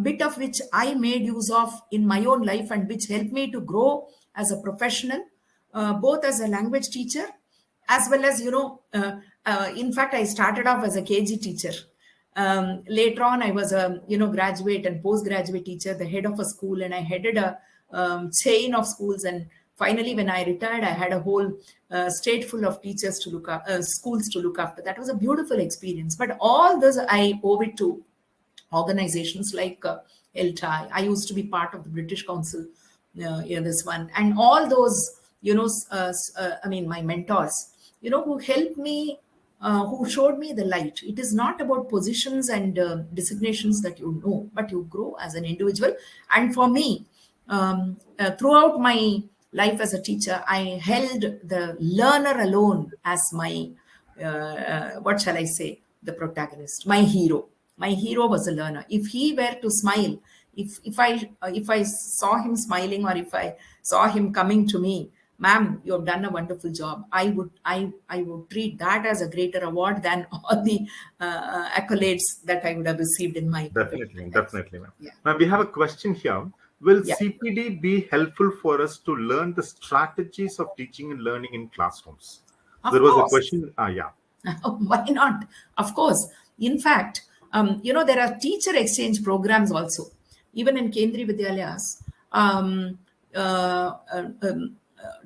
bit of which I made use of in my own life and which helped me to grow as a professional, both as a language teacher, as well as, in fact, I started off as a KG teacher. Later on, I was a, graduate and postgraduate teacher, the head of a school, and I headed a chain of schools. And finally, when I retired, I had a whole state full of teachers to look after, schools to look after. That was a beautiful experience. But all this, I owe it to organizations like ELTAI. I used to be part of the British Council, this one, and all those, my mentors, who helped me who showed me the light. It is not about positions and designations that you know, but you grow as an individual. And for me, throughout my life as a teacher, I held the learner alone as my, what shall I say, the protagonist, my hero. My hero was a learner. If he were to smile, if I saw him smiling, or if I saw him coming to me, ma'am, you have done a wonderful job, I would treat that as a greater award than all the accolades that I would have received in my Definitely, definitely, ma'am. Yeah. Ma'am, we have a question here. Will Yeah. CPD be helpful for us to learn the strategies of teaching and learning in classrooms? Of There was a course. question. Yeah. Why not? Of course. In fact, there are teacher exchange programs also, even in Kendriya Vidyalayas.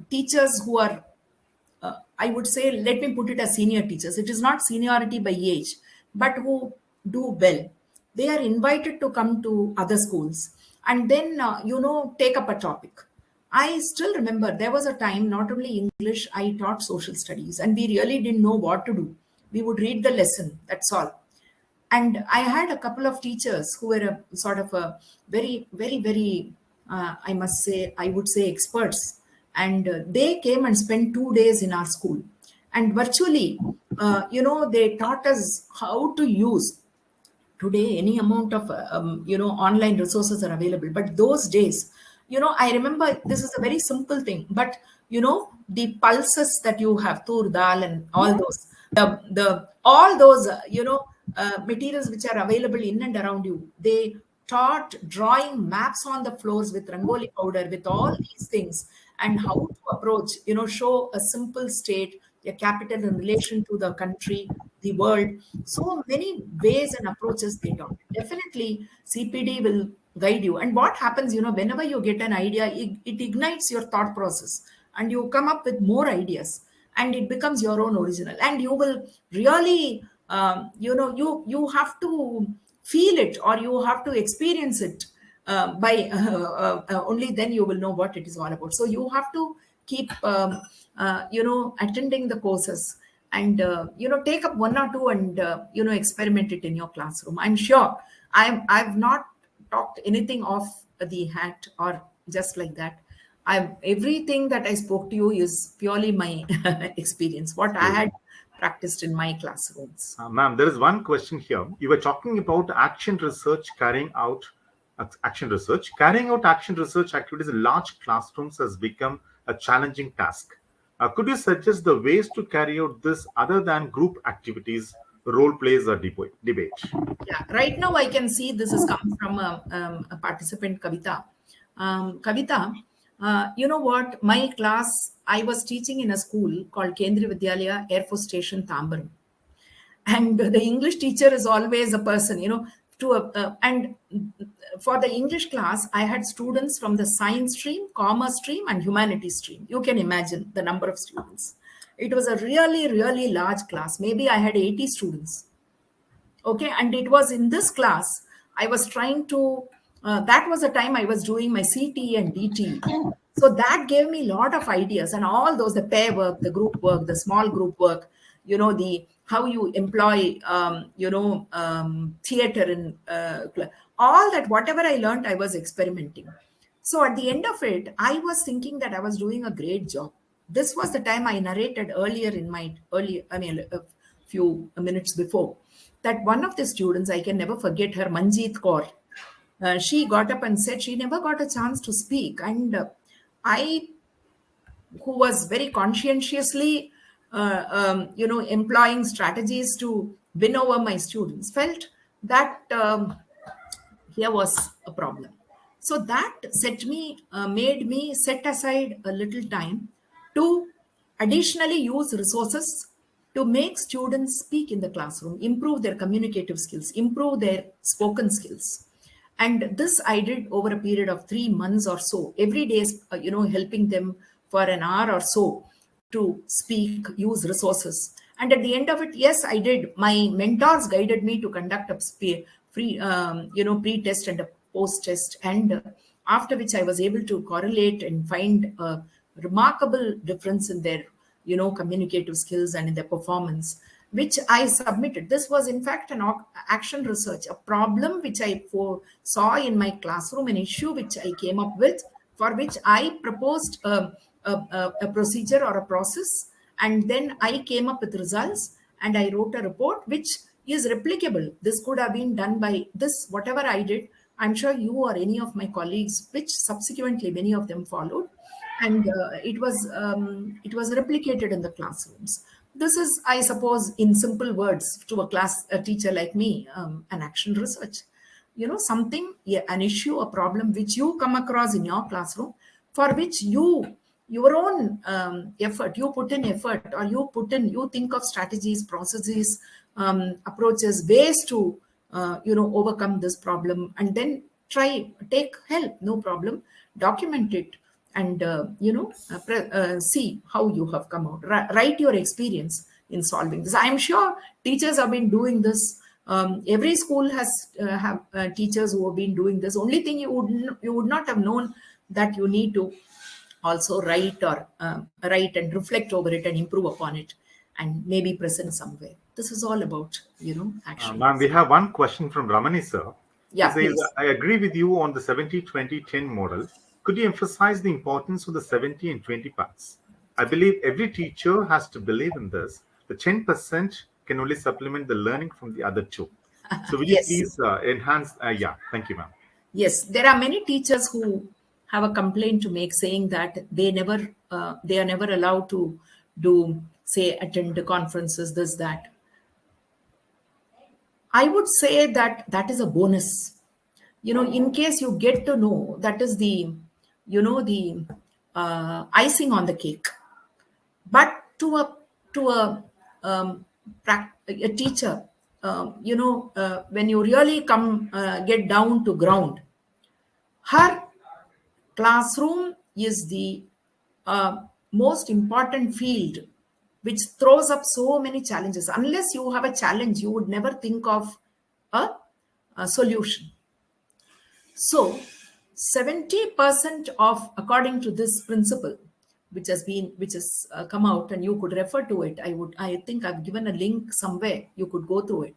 Teachers who are, I would say, let me put it as senior teachers. It is not seniority by age, but who do well. They are invited to come to other schools and then, take up a topic. I still remember there was a time, not only English, I taught social studies, and we really didn't know what to do. We would read the lesson, that's all. And I had a couple of teachers who were a sort of a very, very, very, I would say experts. And they came and spent 2 days in our school. And virtually, they taught us how to use. Today, any amount of, online resources are available. But those days, I remember this is a very simple thing, but, the pulses that you have, tur, dal, and all those, all those, materials which are available in and around you. They taught drawing maps on the floors with rangoli powder, with all these things, and how to approach, show a simple state, a capital in relation to the country, the world. So many ways and approaches they taught. Definitely, CPD will guide you. And what happens, whenever you get an idea, it ignites your thought process, and you come up with more ideas, and it becomes your own original. And you will really, you have to feel it, or you have to experience it. By only then you will know what it is all about. So you have to keep attending the courses, and take up one or two, and experiment it in your classroom. I'm sure I've not talked anything off the hat or just like that. Everything that I spoke to you is purely my experience, what I had practiced in my classrooms. Ma'am, there is one question here. You were talking about action research, carrying out action research activities in large classrooms has become a challenging task. Could you suggest the ways to carry out this other than group activities, role plays, or debate? Yeah, right now I can see this has come from a participant, Kavita. Kavita, you know what? My class, I was teaching in a school called Kendriya Vidyalaya, Air Force Station, Tambaram. And the English teacher is always a person, and for the English class, I had students from the science stream, commerce stream, and humanities stream. You can imagine the number of students. It was a really, really large class. Maybe I had 80 students. Okay, and it was in this class, I was trying to, that was the time I was doing my CT and DT. So that gave me a lot of ideas, and all those, the pair work, the group work, the small group work, the how you employ, theater in all that, whatever I learned, I was experimenting. So at the end of it, I was thinking that I was doing a great job. This was the time I narrated earlier in my a few minutes before, that one of the students, I can never forget her, Manjeet Kaur. She got up and said she never got a chance to speak. And I, who was very conscientiously, employing strategies to win over my students, felt that here was a problem. So that made me set aside a little time to additionally use resources to make students speak in the classroom, improve their communicative skills, improve their spoken skills. And this I did over a period of 3 months or so, every day, helping them for an hour or so to speak, use resources. And at the end of it, yes, I did. My mentors guided me to conduct a pre-test and a post-test. And after which I was able to correlate and find a remarkable difference in their, communicative skills and in their performance. which I submitted. This was, in fact, an action research, a problem which I saw in my classroom, an issue which I came up with, for which I proposed a procedure or a process, and then I came up with results, and I wrote a report which is replicable. This could have been done by this, whatever I did. I'm sure you or any of my colleagues, which subsequently many of them followed, and it was replicated in the classrooms. This is, I suppose, in simple words, to a teacher like me, an action research. Something, an issue, a problem which you come across in your classroom, for which your own effort, you put in effort, or you think of strategies, processes, approaches, ways to overcome this problem, and then take help, no problem, document it, and see how you have come out. Write your experience in solving this. I am sure teachers have been doing this. Every school has have teachers who have been doing this. Only thing, you would not have known that you need to also write and reflect over it and improve upon it, and maybe present somewhere. This is all about action. Ma'am, we have one question from Ramani sir. Yeah, he says, please. I agree with you on the 70-20-10 model. Could you emphasize the importance of the 70 and 20 parts? I believe every teacher has to believe in this. The 10% can only supplement the learning from the other two. So will Yes. you please enhance? Thank you, ma'am. Yes, there are many teachers who have a complaint to make, saying that they are never allowed to attend the conferences, this, that. I would say that is a bonus. In case you get to know, that is the icing on the cake. But to a teacher, when you really get down to ground, her classroom is the most important field, which throws up so many challenges. Unless you have a challenge, you would never think of a solution. So 70% of, according to this principle, which has come out, and you could refer to it. I think I've given a link somewhere. You could go through it.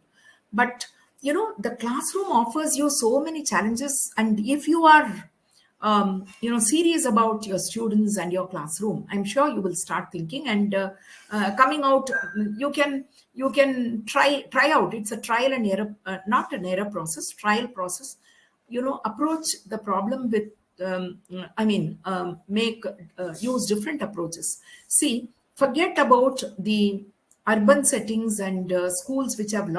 But the classroom offers you so many challenges, and if you are serious about your students and your classroom, I'm sure you will start thinking and coming out. You can try out. It's a trial and error, not an error process, trial process. Approach the problem with use different approaches. See, forget about the urban settings and schools which have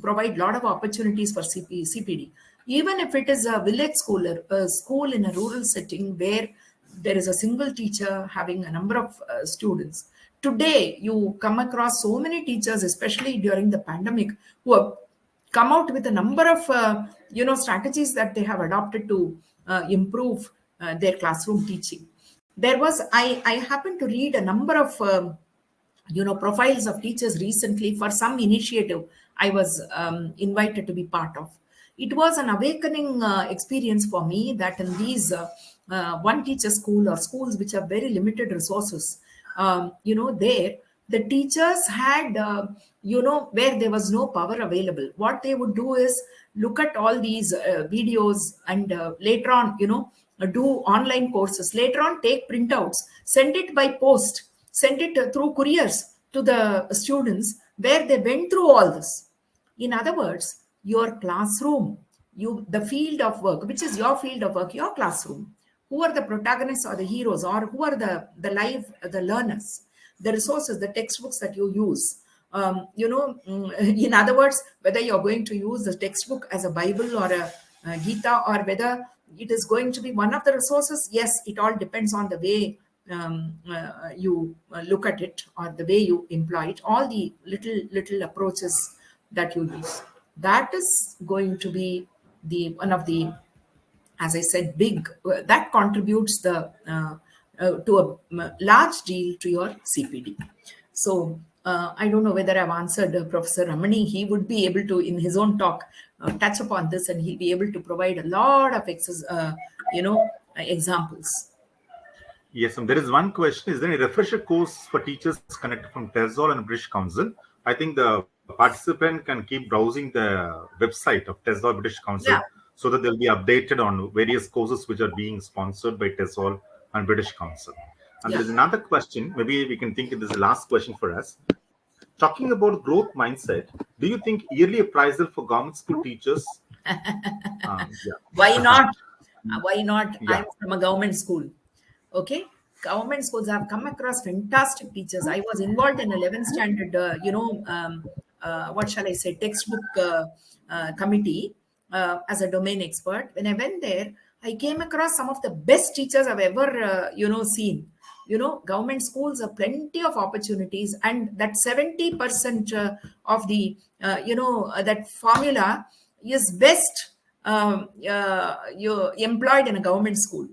provide lot of opportunities for CPD. Even if it is a village school, a school in a rural setting where there is a single teacher having a number of students. Today, you come across so many teachers, especially during the pandemic, who have come out with a number of strategies that they have adopted to improve their classroom teaching. I happened to read a number of profiles of teachers recently for some initiative I was invited to be part of. It was an awakening experience for me that in these one teacher school or schools which have very limited resources, there the teachers had, where there was no power available, what they would do is look at all these videos and later on, do online courses, later on take printouts, send it by post, send it through couriers to the students, where they went through all this. In other words, your classroom, the field of work, which is your field of work, your classroom, who are the protagonists or the heroes, or who are the learners, the resources, the textbooks that you use. In other words, whether you're going to use the textbook as a Bible or a Gita, or whether it is going to be one of the resources, yes, it all depends on the way you look at it, or the way you employ it, all the little approaches that you use. That is going to be one of the, as I said, big, that contributes to a large deal to your CPD. So I don't know whether I've answered Professor Ramani. He would be able to, in his own talk, touch upon this, and he'll be able to provide a lot of examples. Yes, there is one question. Is there a refresher course for teachers connected from TESOL and British Council I think the participant can keep browsing the website of TESOL British Council Yeah, so that they'll be updated on various courses which are being sponsored by TESOL and British Council. And there yeah. is another question. Maybe we can think this is the last question for us. Talking about growth mindset, do you think yearly appraisal for government school teachers? Why Yeah, not? Why not? yeah, I'm from a government school. Okay. Government schools have come across fantastic teachers. I was involved in 11th standard, what shall I say, textbook committee as a domain expert. When I went there, I came across some of the best teachers I've ever, seen. Government schools have plenty of opportunities, and that 70% of the, that formula is best you employed in a government school.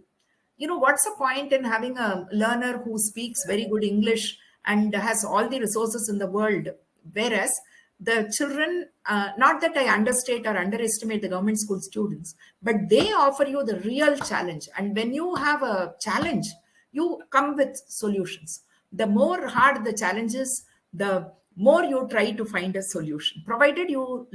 What's the point in having a learner who speaks very good English and has all the resources in the world, whereas the children, not that I understate or underestimate the government school students, but they offer you the real challenge. And when you have a challenge, you come with solutions. The more hard the challenge is, the more you try to find a solution, provided you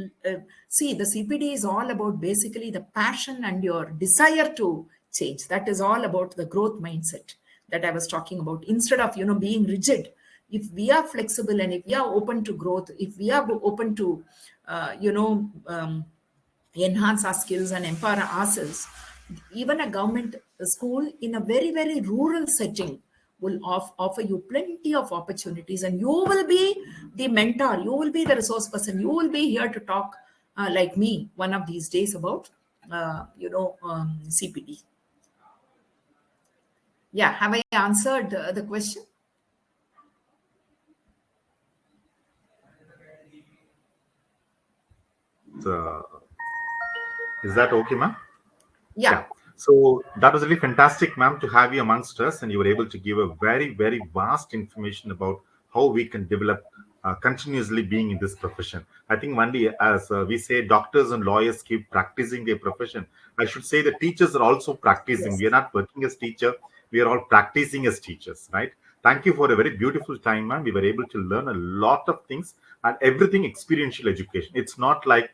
see, the CPD is all about basically the passion and your desire to change. That is all about the growth mindset that I was talking about. Instead of being rigid, if we are flexible and if we are open to growth, if we are open to enhance our skills and empower ourselves, even a government school in a very, very rural setting will offer you plenty of opportunities, and you will be the mentor, you will be the resource person, you will be here to talk like me one of these days about CPD. Yeah, have I answered the question? Is that okay, ma'am? Yeah. So that was really fantastic, ma'am, to have you amongst us, and you were able to give a very, very vast information about how we can develop continuously being in this profession. I think one day, as we say, doctors and lawyers keep practicing their profession. I should say the teachers are also practicing. Yes. We are not working as teacher; we are all practicing as teachers, right? Thank you for a very beautiful time, ma'am. We were able to learn a lot of things, and everything experiential education. It's not like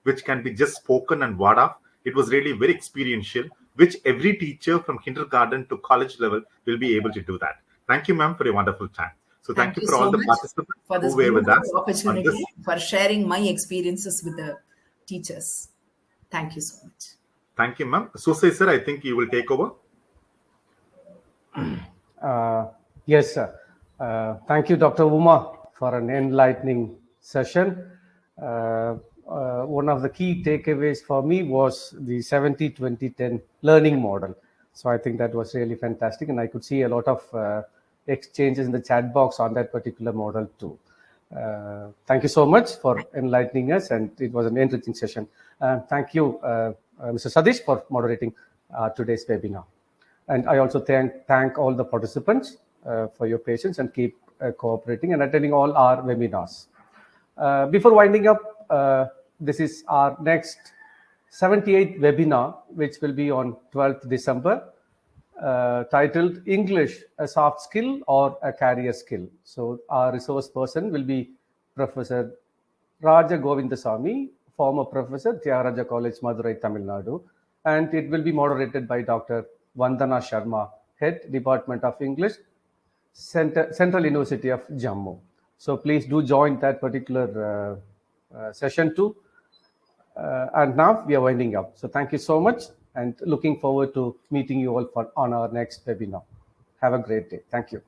which can be just spoken and word off. It was really very experiential, which every teacher from kindergarten to college level will be able to do that. Thank you, ma'am, for a wonderful time. So thank Thank you you for all so the much participants for who this were with us beautiful on this. opportunity, for sharing my experiences with the teachers. Thank you so much. Thank you, ma'am. Susai sir, I think you will take over. Yes, sir. Thank you, Dr. Uma, for an enlightening session. One of the key takeaways for me was the 70-20-10 learning model. So I think that was really fantastic, and I could see a lot of exchanges in the chat box on that particular model too. Thank you so much for enlightening us, and it was an enriching session. Thank you, Mr. Sathish, for moderating today's webinar. And I also thank all the participants for your patience and keep cooperating and attending all our webinars. Before winding up, this is our next 78th webinar, which will be on 12th December, titled English, a soft skill or a career skill. So our resource person will be Professor Raja Govindasamy, former professor, Tyagaraja College, Madurai, Tamil Nadu, and it will be moderated by Dr. Vandana Sharma, Head, Department of English, Central University of Jammu. So please do join that particular session too. And now we are winding up. So thank you so much, and looking forward to meeting you all on our next webinar. Have a great day. Thank you.